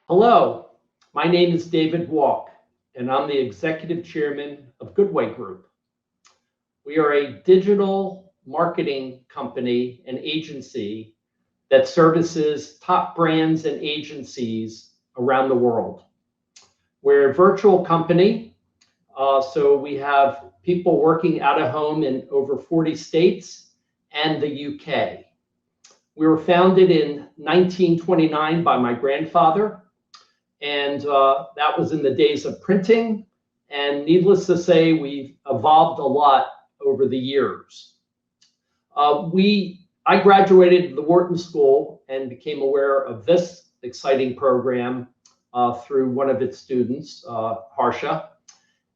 Hello, my name is David Wolk, and I'm the executive chairman of Goodway Group. We are a digital marketing company and agency that services top brands and agencies around the world. We're a virtual company, so we have people working out of home in over 40 states and the UK. We were founded in 1929 by my grandfather, and that was in the days of printing. And needless to say, we've evolved a lot over the years. I graduated the Wharton School and became aware of this exciting program through one of its students, Harsha.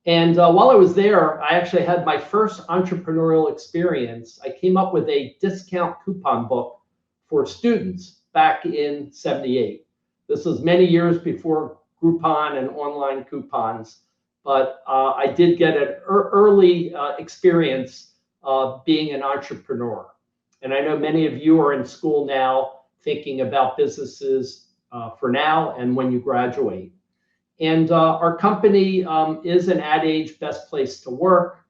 And while I was there, I actually had my first entrepreneurial experience. I came up with a discount coupon book for students back in '78. This was many years before Groupon and online coupons, but I did get an early experience being an entrepreneur. And I know many of you are in school now thinking about businesses for now and when you graduate. And our company is an Ad Age Best Place to Work.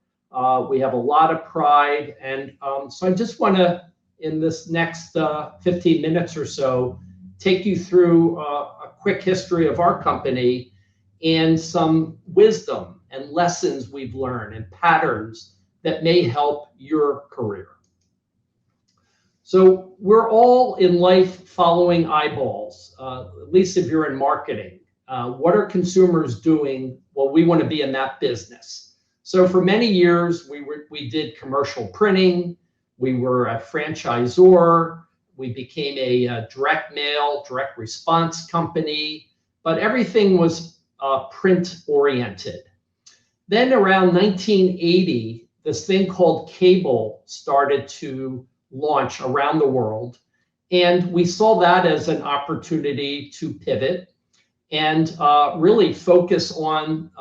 We have a lot of pride. And so I just want to, in this next 15 minutes or so, take you through a quick history of our company and some wisdom and lessons we've learned and patterns that may help your career. So we're all in life following eyeballs, at least if you're in marketing. What are consumers doing? Well, we want to be in that business. So for many years, we did commercial printing. We were a franchisor. We became a direct mail, direct response company, but everything was print oriented. Then around 1980, this thing called cable started to launch around the world. And we saw that as an opportunity to pivot and really focus on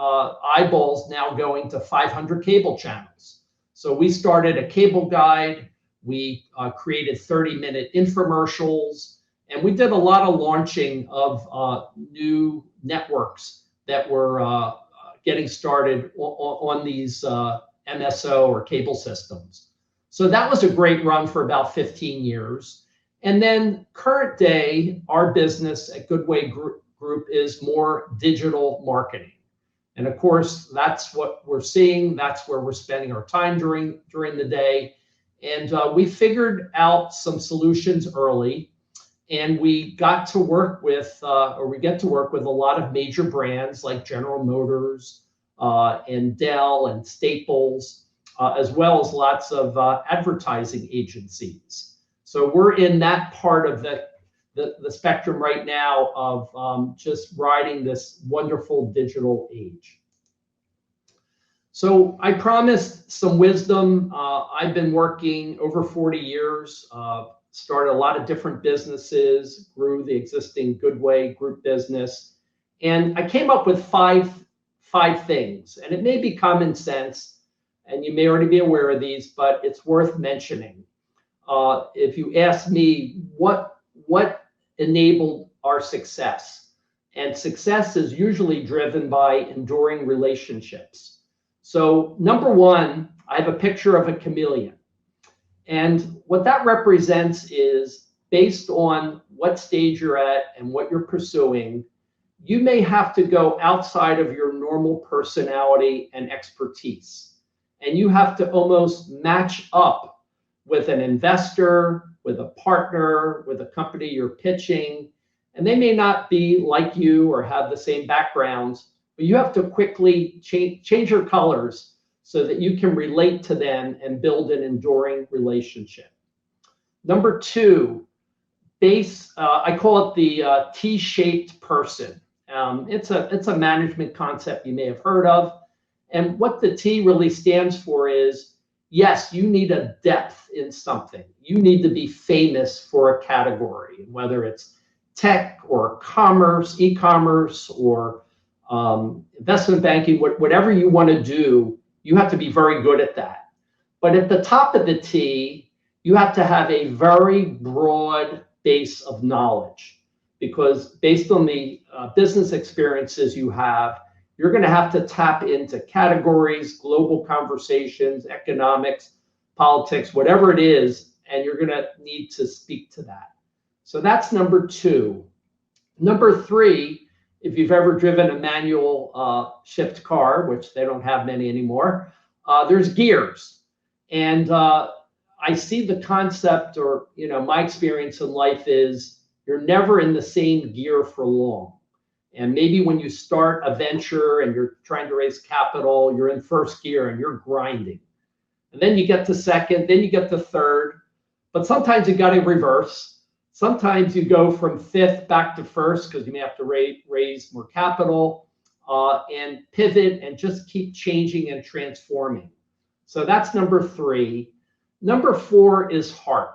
eyeballs now going to 500 cable channels. So we started a cable guide. We created 30-minute infomercials, and we did a lot of launching of new networks that were getting started on these MSO or cable systems. So that was a great run for about 15 years. And then current day, our business at Goodway Group is more digital marketing. And of course, that's what we're seeing. That's where we're spending our time during the day. And we figured out some solutions early, and we got to work with, we get to work with a lot of major brands like General Motors and Dell and Staples, as well as lots of advertising agencies. So we're in that part of the spectrum right now of just riding this wonderful digital age. So I promised some wisdom. I've been working over 40 years, started a lot of different businesses, grew the existing Goodway Group business. And I came up with five things. And it may be common sense, and you may already be aware of these, but it's worth mentioning. If you ask me what enabled our success, and success is usually driven by enduring relationships. So number one, I have a picture of a chameleon. And what that represents is based on what stage you're at and what you're pursuing, you may have to go outside of your normal personality and expertise. And you have to almost match up with an investor, with a partner, with a company you're pitching. And they may not be like you or have the same backgrounds, but you have to quickly change your colors so that you can relate to them and build an enduring relationship. Number two, I call it the T-shaped person. It's a management concept you may have heard of. And what the T really stands for is, yes, you need a depth in something. You need to be famous for a category, whether it's tech or commerce, e-commerce, or investment banking, whatever you want to do, you have to be very good at that. But at the top of the T, you have to have a very broad base of knowledge. because based on the business experiences you have, you're going to have to tap into categories, global conversations, economics, politics, whatever it is, and you're going to need to speak to that. So that's number 2. Number 3, if you've ever driven a manual shift car, which they don't have many anymore, there's gears. And I see the concept, or my experience in life is you're never in the same gear for long. And maybe when you start a venture and you're trying to raise capital, you're in first gear and you're grinding. And then you get to second, then you get to third. But sometimes you got to reverse. Sometimes you go from 5th back to 1st because you may have to raise more capital and pivot and just keep changing and transforming. So that's number 3. Number 4 is heart.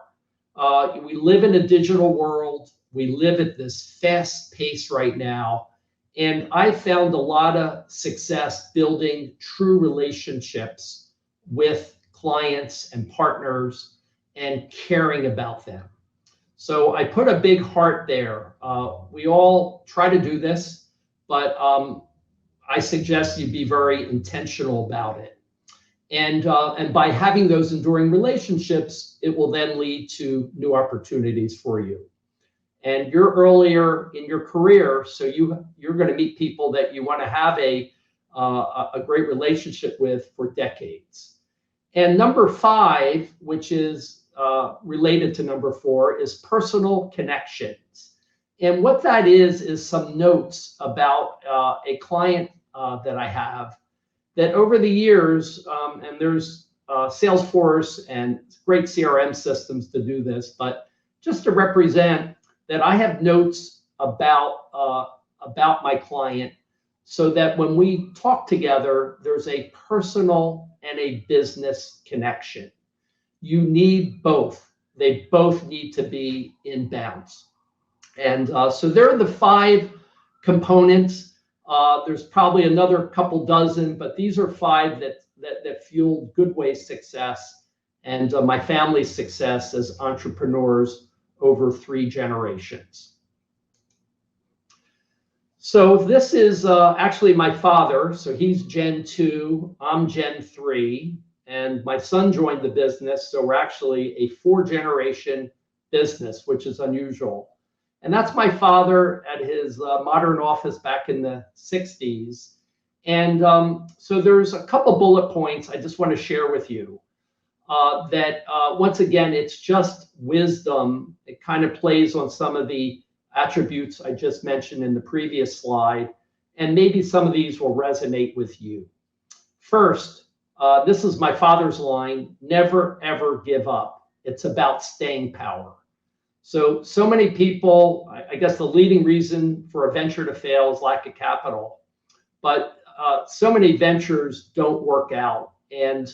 We live in a digital world. We live at this fast pace right now. And I found a lot of success building true relationships with clients and partners and caring about them. So I put a big heart there. We all try to do this, but I suggest you be very intentional about it. And by having those enduring relationships, it will then lead to new opportunities for you. And you're earlier in your career, so you're going to meet people that you want to have a great relationship with for decades. And number 5, which is related to number 4, is personal connections. And what that is some notes about a client that I have that over the years, and there's Salesforce and great CRM systems to do this, but just to represent that I have notes about my client so that when we talk together, there's a personal and a business connection. You need both. They both need to be in balance. And so there are the 5 components. There's probably another couple dozen, but these are 5 that fueled Goodway's success and my family's success as entrepreneurs over 3 generations. So this is actually my father. So he's Gen 2, I'm Gen 3, and my son joined the business. So we're actually a 4-generation business, which is unusual. And that's my father at his modern office back in the 60s. And so there's a couple bullet points I just want to share with you. That once again, it's just wisdom. It kind of plays on some of the attributes I just mentioned in the previous slide, and maybe some of these will resonate with you. First, this is my father's line: never ever give up. It's about staying power. So many people, I guess the leading reason for a venture to fail is lack of capital, but so many ventures don't work out. And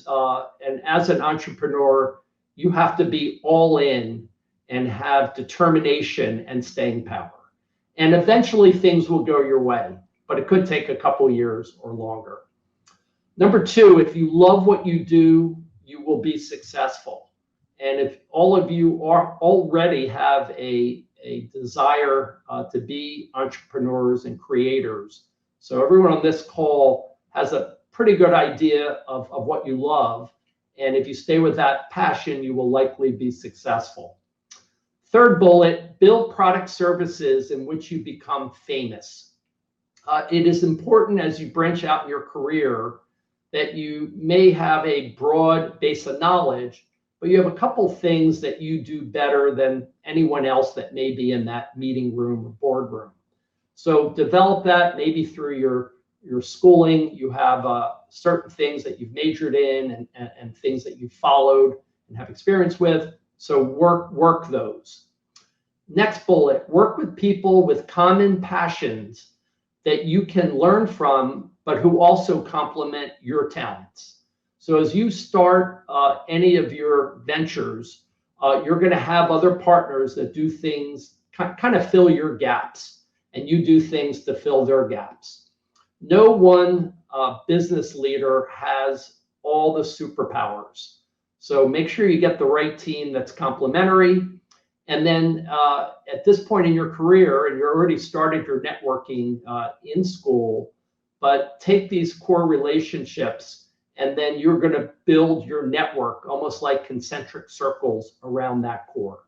as an entrepreneur, you have to be all in and have determination and staying power. And eventually things will go your way, but it could take a couple years or longer. Number 2, if you love what you do, you will be successful. And if all of you already have a desire to be entrepreneurs and creators, so everyone on this call has a pretty good idea of what you love. And if you stay with that passion, you will likely be successful. 3rd bullet, build product services in which you become famous. It is important as you branch out in your career that you may have a broad base of knowledge, but you have a couple things that you do better than anyone else that may be in that meeting room or boardroom. So develop that maybe through your schooling. You have certain things that you've majored in and things that you've followed and have experience with. So work those. Next bullet, work with people with common passions that you can learn from, but who also complement your talents. So as you start any of your ventures, you're going to have other partners that do things, kind of fill your gaps, and you do things to fill their gaps. No one business leader has all the superpowers. So make sure you get the right team that's complementary. And then at this point in your career, and you're already started your networking in school, but take these core relationships, and then you're going to build your network almost like concentric circles around that core.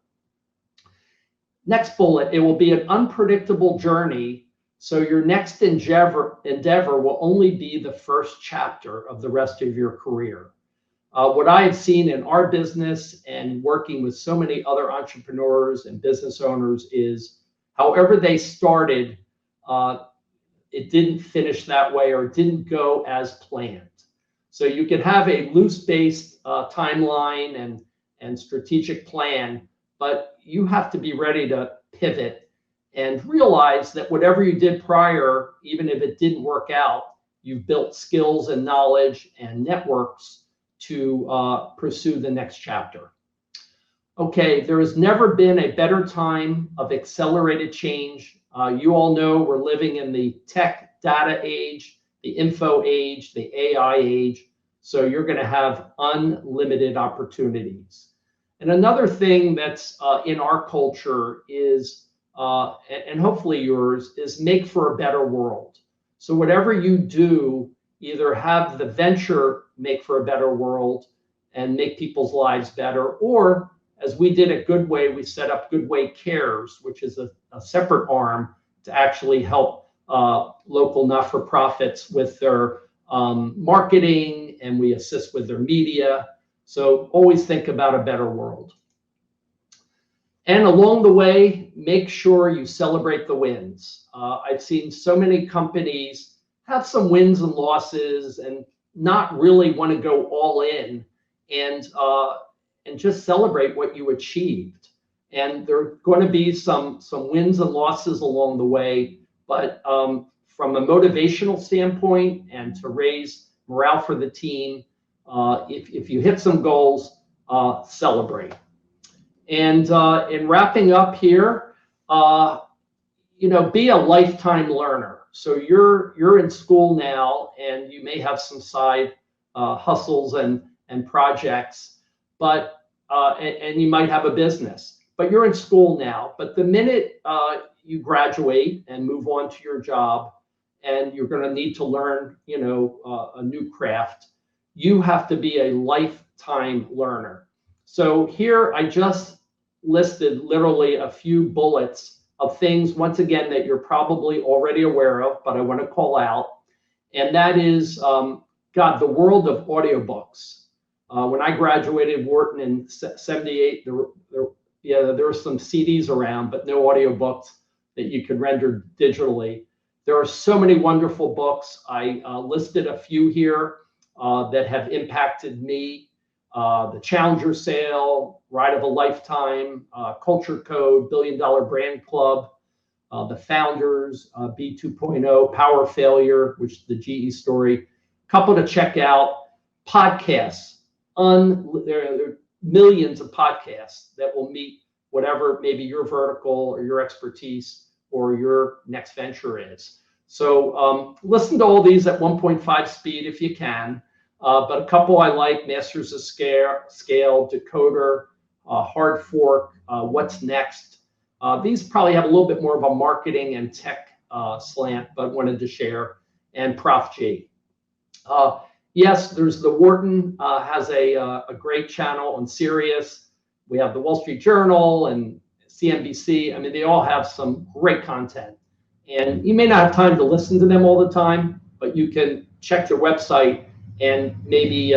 Next bullet, it will be an unpredictable journey. So your next endeavor will only be the first chapter of the rest of your career. What I have seen in our business and working with so many other entrepreneurs and business owners is however they started, it didn't finish that way or it didn't go as planned. So you can have a loose-based timeline and strategic plan, but you have to be ready to pivot and realize that whatever you did prior, even if it didn't work out, you've built skills and knowledge and networks to pursue the next chapter. Okay, there has never been a better time of accelerated change. You all know we're living in the tech data age, the info age, the AI age. So you're going to have unlimited opportunities. And another thing that's in our culture is, and hopefully yours, is make for a better world. So whatever you do, either have the venture make for a better world and make people's lives better, or as we did at Goodway, we set up Goodway Cares, which is a separate arm to actually help local not-for-profits with their marketing, and we assist with their media. So always think about a better world. And along the way, make sure you celebrate the wins. I've seen so many companies have some wins and losses and not really want to go all in and just celebrate what you achieved. And there are going to be some wins and losses along the way, but from a motivational standpoint and to raise morale for the team, if you hit some goals, celebrate. And in wrapping up here, be a lifetime learner. So you're in school now, and you may have some side hustles and projects, but and you might have a business. But you're in school now. But the minute you graduate and move on to your job, and you're going to need to learn, a new craft, you have to be a lifetime learner. So here I just listed literally a few bullets of things, once again, that you're probably already aware of, but I want to call out. And that is, the world of audiobooks. When I graduated Wharton in 78, there were some CDs around, but no audiobooks that you could render digitally. There are so many wonderful books. I listed a few here that have impacted me. The Challenger Sale, Ride of a Lifetime, Culture Code, $1 Billion Brand Club, The Founders, B 2.0, Power Failure, which is the GE story. Couple to check out. Podcasts. There are millions of podcasts that will meet whatever maybe your vertical or your expertise or your next venture is. So listen to all these at 1.5 speed if you can. But a couple I like: Masters of Scale, Decoder, Hard Fork, What's Next. These probably have a little bit more of a marketing and tech slant, but wanted to share. And Prof G. Yes, there's the Wharton has a great channel on Sirius. We have the Wall Street Journal and CNBC. I mean, they all have some great content. And you may not have time to listen to them all the time, but you can check their website and maybe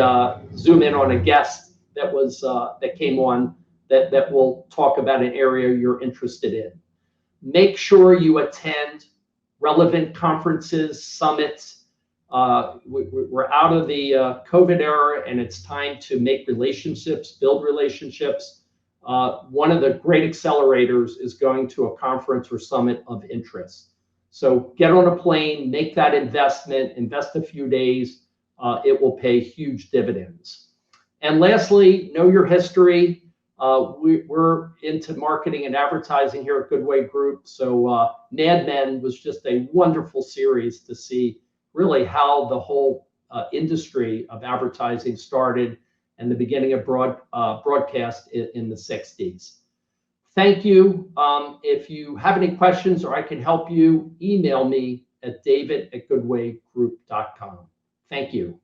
zoom in on a guest that came on that will talk about an area you're interested in. Make sure you attend relevant conferences, summits. We're out of the COVID era, and it's time to make relationships, build relationships. One of the great accelerators is going to a conference or summit of interest. So get on a plane, make that investment, invest a few days. It will pay huge dividends. And lastly, know your history. We're into marketing and advertising here at Goodway Group. So Mad Men was just a wonderful series to see really how the whole industry of advertising started and the beginning of broadcast in the 60s. Thank you. If you have any questions or I can help you, email me at david@goodwaygroup.com. Thank you.